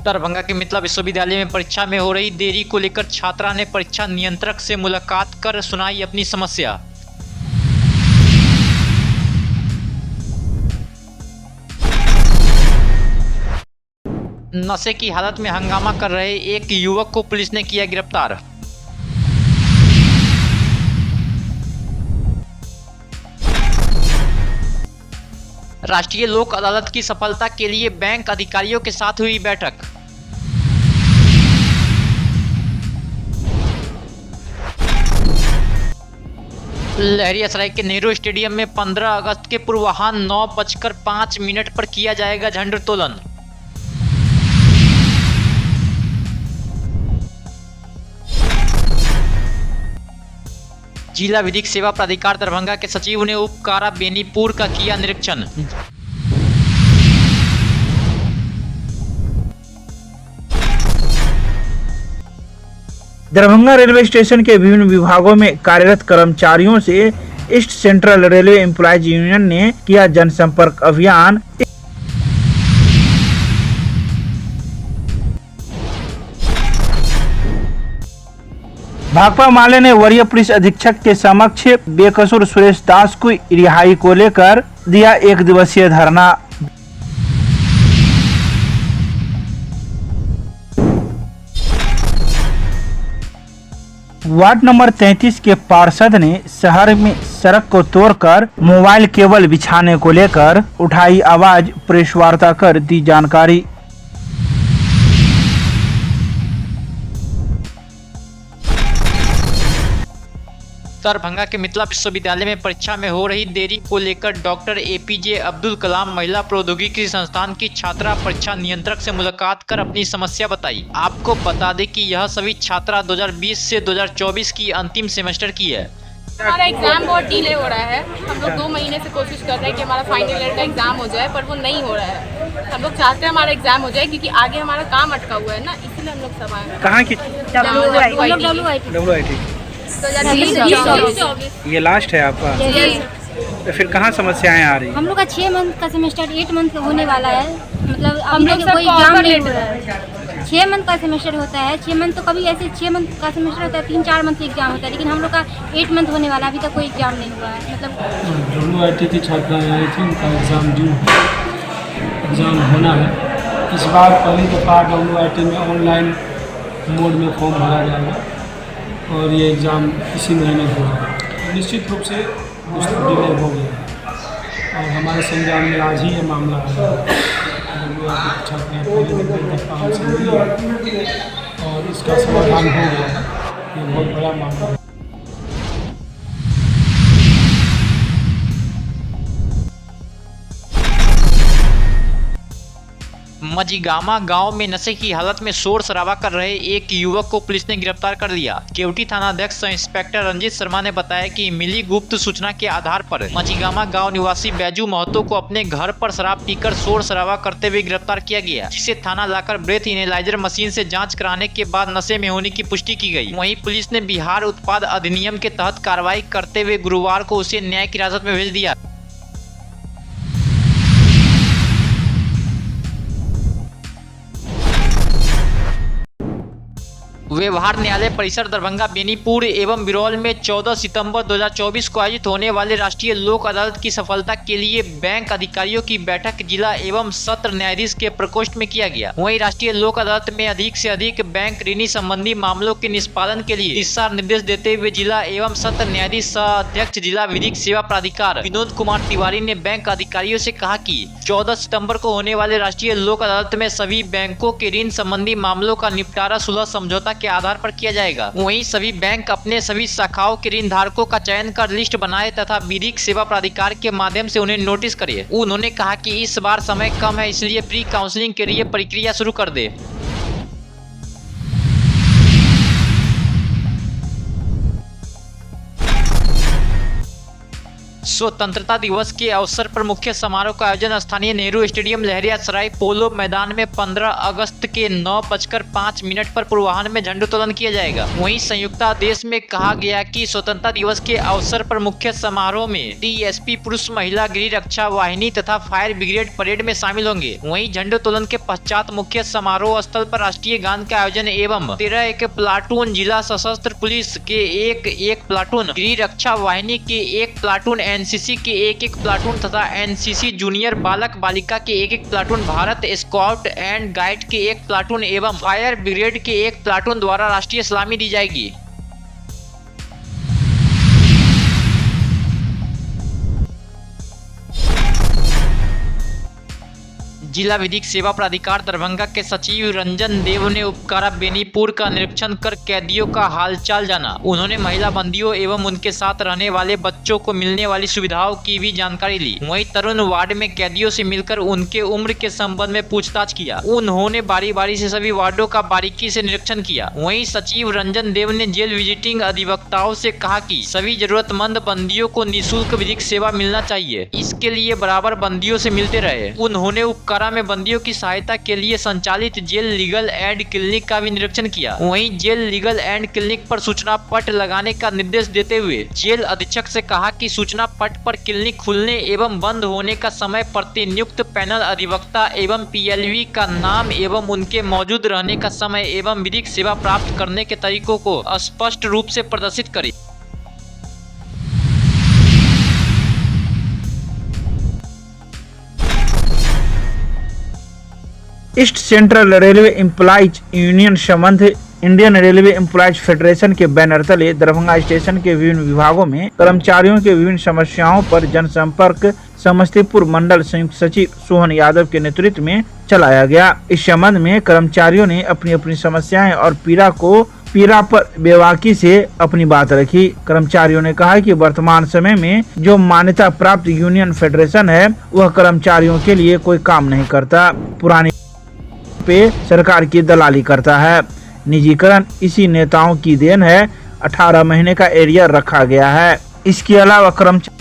दरभंगा के मिथिला विश्वविद्यालय में परीक्षा में हो रही देरी को लेकर छात्रा ने परीक्षा नियंत्रक से मुलाकात कर सुनाई अपनी समस्या। नशे की हालत में हंगामा कर रहे एक युवक को पुलिस ने किया गिरफ्तार। राष्ट्रीय लोक अदालत की सफलता के लिए बैंक अधिकारियों के साथ हुई बैठक। लहरियासराय के नेहरू स्टेडियम में 15 अगस्त के पूर्वाह्न 9:05 पर किया जाएगा झंडोत्तोलन। जिला विधिक सेवा प्राधिकार दरभंगा के सचिव ने उप कारा बेनीपुर का किया निरीक्षण। दरभंगा रेलवे स्टेशन के विभिन्न विभागों में कार्यरत कर्मचारियों से east central railway employees union ने किया जनसंपर्क अभियान। भाकपा माले ने वरीय पुलिस अधीक्षक के समक्ष बेकसूर सुरेश दास को रिहाई को लेकर दिया 1 दिवसीय धरना। वार्ड नंबर 33 के पार्षद ने शहर में सड़क को तोड़कर मोबाइल केबल बिछाने को लेकर उठाई आवाज, प्रेस वार्ता कर दी जानकारी। दरभंगा के मिथिला विश्वविद्यालय में परीक्षा में हो रही देरी को लेकर डॉक्टर एपीजे अब्दुल कलाम महिला प्रौद्योगिकी संस्थान की छात्रा परीक्षा नियंत्रक से मुलाकात कर अपनी समस्या बताई। आपको बता दें कि यह सभी छात्रा 2020 से 2024 की अंतिम सेमेस्टर की है। हमारा एग्जाम बहुत डिले हो रहा है। हम लोग 2 महीने से कोशिश कर रहे हैं कि हमारा फाइनल ईयर का एग्जाम हो जाए, पर वो नहीं हो रहा है। हम लोग चाहते हैं हमारा एग्जाम हो जाए क्योंकि आगे हमारा काम अटका हुआ है ना, इसलिए हम लोग सब आए। कहाँ की? WIT। ये लास्ट है आपका? तो फिर कहाँ समस्याएं आ रही? हम लोग का 6 मंथ का सेमेस्टर 8 मंथ का होने वाला है। मतलब हम लोग कोई एग्जाम नहीं हो रहा है। 6 मंथ का सेमेस्टर होता है। 6 मंथ तो कभी ऐसे 6 मंथ का सेमेस्टर होता है, 3-4 मंथ का एग्जाम होता है, लेकिन हम लोग का 8 मंथ होने वाला, अभी तक कोई एग्जाम नहीं हुआ है। मतलब WIT की छात्राएं आई थी, उनका एग्ज़ाम होना है इस बार। पहली दफ़ा WIT में ऑनलाइन मोड में फॉर्म भरा जाएगा और ये एग्ज़ाम इसी महीने होगा। निश्चित रूप से कुछ डिले हो गया और हमारे संज्ञान में आज ही ये मामला आया। छात्राएं पहले दफा से मिली और इसका समाधान हो गया। ये बहुत बड़ा मामला है। मझिगामा गांव में नशे की हालत में शोर शराबा कर रहे एक युवक को पुलिस ने गिरफ्तार कर लिया। केवटी थाना अध्यक्ष इंस्पेक्टर रंजीत शर्मा ने बताया कि मिली गुप्त सूचना के आधार पर मझिगामा गांव निवासी बैजू महतो को अपने घर पर शराब पीकर शोर शराबा करते हुए गिरफ्तार किया गया, जिसे थाना लाकर ब्रेथ इनेलाइजर मशीन से जाँच कराने के बाद नशे में होने की पुष्टि की गयी। वहीं पुलिस ने बिहार उत्पाद अधिनियम के तहत कार्रवाई करते हुए गुरुवार को उसे न्यायिक हिरासत में भेज दिया। व्यवहार न्यायालय परिसर दरभंगा बेनीपुर एवं बिरौल में 14 सितंबर 2024 को आयोजित होने वाले राष्ट्रीय लोक अदालत की सफलता के लिए बैंक अधिकारियों की बैठक जिला एवं सत्र न्यायाधीश के प्रकोष्ठ में किया गया। वहीं राष्ट्रीय लोक अदालत में अधिक से अधिक बैंक ऋणी संबंधी मामलों के निष्पादन के लिए दिशा निर्देश देते हुए जिला एवं सत्र न्यायाधीश सह अध्यक्ष जिला विधिक सेवा प्राधिकार विनोद कुमार तिवारी ने बैंक अधिकारियों से कहा कि 14 सितंबर को होने वाले राष्ट्रीय लोक अदालत में सभी बैंकों के ऋण संबंधी मामलों का निपटारा सुलह समझौता के आधार पर किया जाएगा। वहीं सभी बैंक अपने सभी शाखाओं के ऋण धारकों का चयन कर लिस्ट बनाए तथा विधिक सेवा प्राधिकार के माध्यम से उन्हें नोटिस करे। उन्होंने कहा कि इस बार समय कम है, इसलिए प्री काउंसलिंग के लिए प्रक्रिया शुरू कर दे। स्वतंत्रता दिवस के अवसर पर मुख्य समारोह का आयोजन स्थानीय नेहरू स्टेडियम लहरियासराय पोलो मैदान में 15 अगस्त के 9:05 पर पूर्वाह्न में झंडोत्तोलन किया जाएगा। वहीं संयुक्त आदेश में कहा गया कि स्वतंत्रता दिवस के अवसर पर मुख्य समारोह में डीएसपी पुरुष महिला गृह रक्षा वाहिनी तथा फायर ब्रिगेड परेड में शामिल होंगे। वहीं झंडोत्तोलन के पश्चात मुख्य समारोह स्थल पर राष्ट्रीय गान का आयोजन एवं 13 प्लाटून जिला सशस्त्र पुलिस के एक प्लाटून, गृह रक्षा वाहिनी के 1 प्लाटून, एनसीसी के 1 प्लाटून तथा एनसीसी जूनियर बालक बालिका के 1 platoon, Bharat scout and guide के 1 प्लाटून एवं फायर ब्रिगेड के 1 प्लाटून द्वारा राष्ट्रीय सलामी दी जाएगी। जिला विधिक सेवा प्राधिकार दरभंगा के सचिव रंजन देव ने उपकारा बेनीपुर का निरीक्षण कर कैदियों का हालचाल जाना। उन्होंने महिला बंदियों एवं उनके साथ रहने वाले बच्चों को मिलने वाली सुविधाओं की भी जानकारी ली। वहीं तरुण वार्ड में कैदियों से मिलकर उनके उम्र के संबंध में पूछताछ किया। उन्होंने बारी बारी से सभी वार्डों का बारीकी से निरीक्षण किया। वहीं सचिव रंजन देव ने जेल विजिटिंग अधिवक्ताओं से कहा कि सभी जरूरतमंद बंदियों को निःशुल्क विधिक सेवा मिलना चाहिए, इसके लिए बराबर बंदियों से मिलते रहे। उन्होंने उपकारा में बंदियों की सहायता के लिए संचालित जेल लीगल एंड क्लिनिक का भी निरीक्षण किया। वहीं जेल लीगल एंड क्लिनिक पर सूचना पट लगाने का निर्देश देते हुए जेल अधीक्षक से कहा कि सूचना पट पर क्लिनिक खुलने एवं बंद होने का समय प्रतिनियुक्त पैनल अधिवक्ता एवं पीएलवी का नाम एवं उनके मौजूद रहने का समय एवं विधिक सेवा प्राप्त करने के तरीकों को स्पष्ट रूप से प्रदर्शित करे। East central railway employees union संबंध इंडियन रेलवे एम्प्लॉइज फेडरेशन के बैनर तले दरभंगा स्टेशन के विभिन्न विभागों में कर्मचारियों के विभिन्न समस्याओं पर जनसंपर्क समस्तीपुर मंडल संयुक्त सचिव सोहन यादव के नेतृत्व में चलाया गया। इस संबंध में कर्मचारियों ने अपनी अपनी समस्याएं और पीड़ा पर बेबाकी से अपनी बात रखी। कर्मचारियों ने कहा कि वर्तमान समय में जो मान्यता प्राप्त यूनियन फेडरेशन है वह कर्मचारियों के लिए कोई काम नहीं करता, पुरानी पे सरकार की दलाली करता है। निजीकरण इसी नेताओं की देन है। 18 महीने का एरिया रखा गया है। इसके अलावा कर्मचारी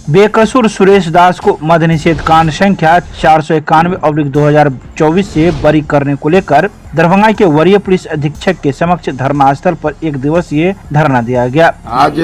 बेकसूर सुरेश दास को मद्य निषेध कांड संख्या 491/2024 से बरी करने को लेकर दरभंगा के वरीय पुलिस अधीक्षक के समक्ष धरना स्थल पर 1 दिवसीय धरना दिया गया। आज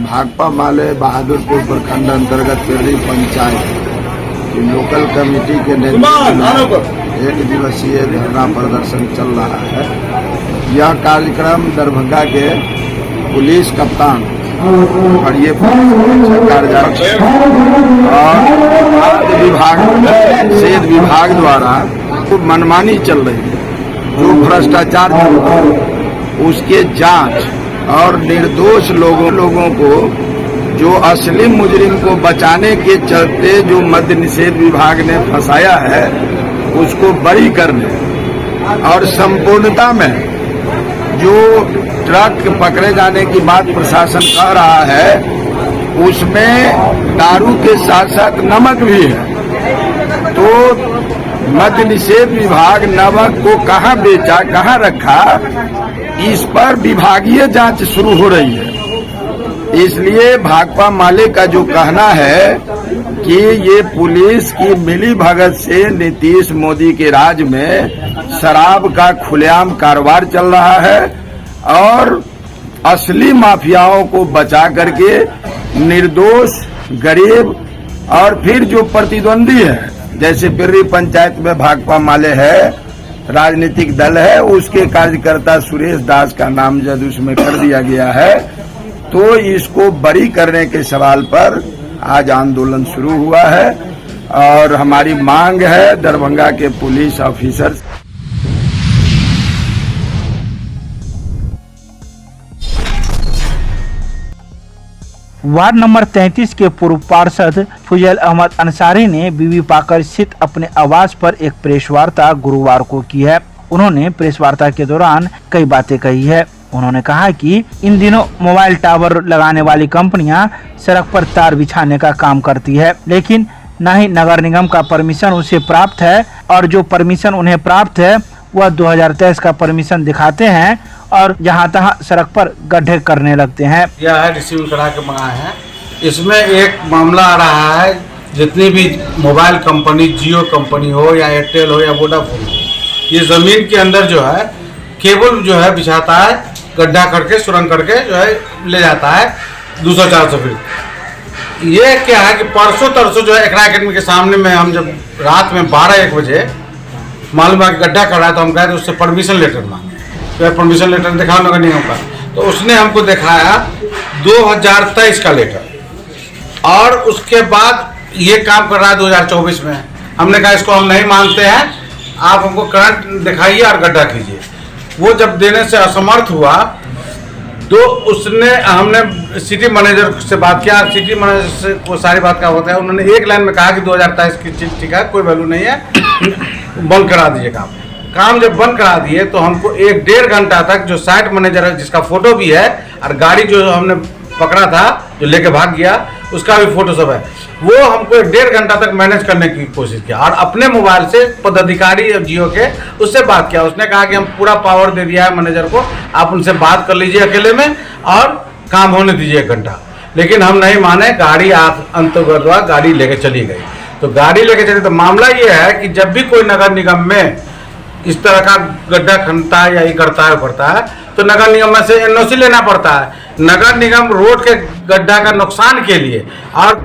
भाकपा माले बहादुरपुर प्रखंड अंतर्गत पिर्री पंचायत की लोकल कमेटी के नेतृत्व में 1 दिवसीय धरना प्रदर्शन चल रहा है। यह कार्यक्रम दरभंगा के पुलिस कप्तान और ये सरकार और सेहत विभाग द्वारा खूब मनमानी चल रही है। जो भ्रष्टाचार चल रहा है उसके जांच और निर्दोष लोगों को जो असली मुजरिम को बचाने के चलते जो मद्य निषेध विभाग ने फंसाया है उसको बरी करने और संपूर्णता में जो ट्रक पकड़े जाने की बात प्रशासन कह रहा है उसमें दारू के साथ साथ नमक भी है। तो मद्य निषेध विभाग नमक को कहाँ बेचा, कहाँ रखा, इस पर विभागीय जांच शुरू हो रही है। इसलिए भाकपा माले का जो कहना है कि ये पुलिस की मिली भगत से नीतीश मोदी के राज में शराब का खुलेआम कारोबार चल रहा है और असली माफियाओं को बचा करके निर्दोष, गरीब और फिर जो प्रतिद्वंदी है, जैसे पिर्री पंचायत में भाकपा माले है, राजनीतिक दल है, उसके कार्यकर्ता सुरेश दास का नामजद उसमें कर दिया गया है। तो इसको बरी करने के सवाल पर आज आंदोलन शुरू हुआ है और हमारी मांग है दरभंगा के पुलिस ऑफिसर वार्ड नंबर 33 के पूर्व पार्षद फुजैल अहमद अंसारी ने बीबी पाकर स्थित अपने आवास पर एक प्रेस वार्ता गुरुवार को की है। उन्होंने प्रेस वार्ता के दौरान कई बातें कही है। उन्होंने कहा कि इन दिनों मोबाइल टावर लगाने वाली कंपनियां सड़क पर तार बिछाने का काम करती है, लेकिन न ही नगर निगम का परमिशन उसे प्राप्त है और जो परमिशन उन्हें प्राप्त है वह 2023 का परमिशन दिखाते हैं और जहां तहां सड़क पर गड्ढे करने लगते हैं। यह है रिसीव करा के मंगाए हैं। इसमें एक मामला आ रहा है, जितनी भी मोबाइल कंपनी, जियो कंपनी हो या एयरटेल हो या वोडाफोन हो, ये ज़मीन के अंदर जो है केबल जो है बिछाता है, गड्ढा करके सुरंग करके जो है ले जाता है 200-400 फीट। ये क्या है कि परसों तरसों जो है एकरा अकेडमी के सामने में हम जब रात में 12-1 बजे मालूम है कि गड्ढा कर रहा है, तो हम कहे तो उससे परमिशन लेटर मांगे। तो परमिशन लेटर दिखाओ नगर निगम का, तो उसने हमको दिखाया 2023 का लेटर, और उसके बाद ये काम कर रहा है 2024 में। हमने कहा इसको हम नहीं मानते हैं, आप हमको करंट दिखाइए और गड्ढा कीजिए। वो जब देने से असमर्थ हुआ तो हमने सिटी मैनेजर से बात किया। सिटी मैनेजर से वो सारी बात का होता है, उन्होंने एक लाइन में कहा कि 2023 की चीज ठीक है, कोई वैल्यू नहीं है, बंद करा दीजिए काम। जब बंद करा दिए तो हमको 1-1.5 घंटा तक जो साइट मैनेजर है, जिसका फोटो भी है, और गाड़ी जो हमने पकड़ा था जो लेके भाग गया, उसका भी फोटो सब है, वो हमको 1-1.5 घंटा तक मैनेज करने की कोशिश किया, और अपने मोबाइल से पदाधिकारी जियो के उससे बात किया। उसने कहा कि हम पूरा पावर दे दिया है मैनेजर को, आप उनसे बात कर लीजिए अकेले में और काम होने दीजिए 1 घंटा। लेकिन हम नहीं माने, गाड़ी अंतर्गत गाड़ी लेके चली गई। तो गाड़ी लेके चली, तो मामला ये है कि जब भी कोई नगर निगम में इस तरह का गड्ढा खनता है या ये करता है तो नगर निगम में से NOC लेना पड़ता है। नगर निगम रोड के गड्ढा का नुकसान के लिए और